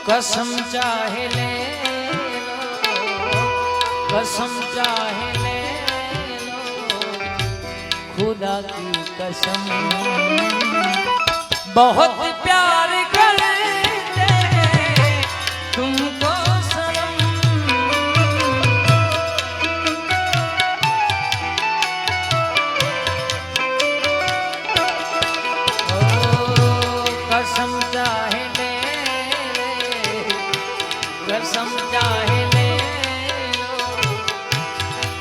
कसम चाहे ले लो, कसम चाहे ले लो, खुदा की कसम। बहुत प्यार करते तुमको सनम, कसम चाहे ले, कसम चाहे ले लो,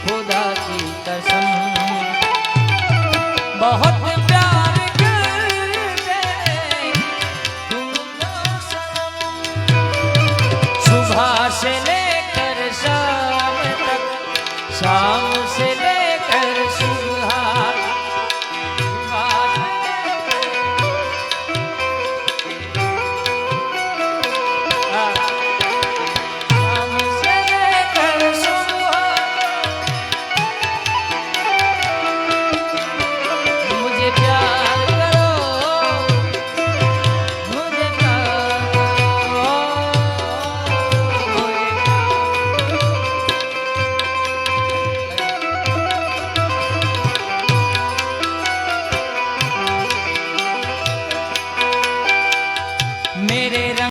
खुदा की कसम। बहुत प्यार करते तुमको सनम, सुबह से